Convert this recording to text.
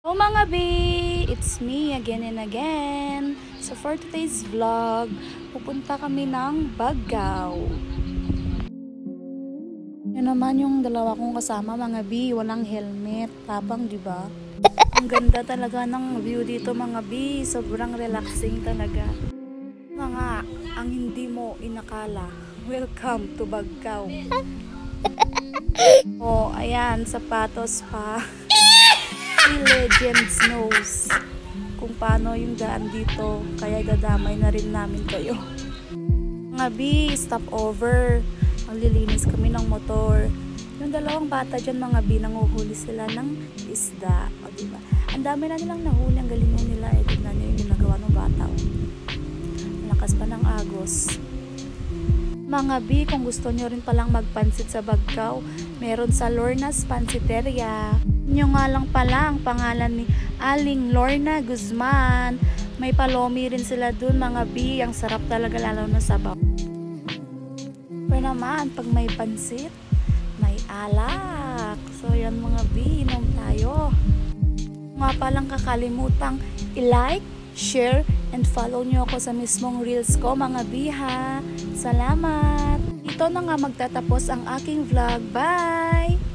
Oh mga B! It's me again and again. So for today's vlog, pupunta kami ng Baggao. Yan naman yung dalawa kong kasama mga B, walang helmet. Tabang diba? Ang ganda talaga ng view dito mga B, sobrang relaxing talaga. Mga ang hindi mo inakala, welcome to Baggao. Oh, ayan, sapatos pa. Legends knows kung paano yung daan dito, kaya dadamay na rin namin kayo. Mga B, stop over. Maglilinis kami ng motor. Yung dalawang bata dyan mga B, nanguhuli sila ng isda. O diba? Ang dami na nilang nahuli, ang galing nila. Tignan nyo yung ginagawa ng bata. Malakas pa ng agos. Mga B, kung gusto nyo rin palang magpansit sa Baggao, meron sa Lorna's Pansiteria. Nyo nga lang pala ang pangalan ni Aling Lorna Guzman. May palomi rin sila dun mga B. Ang sarap talaga lalo na sabaw. Pero naman, pag may pansit, may alak. So yan mga B, inom tayo. Nga palang kakalimutang i-like, share, and follow nyo ako sa mismong reels ko mga B ha. Salamat! Ito na nga magtatapos ang aking vlog. Bye!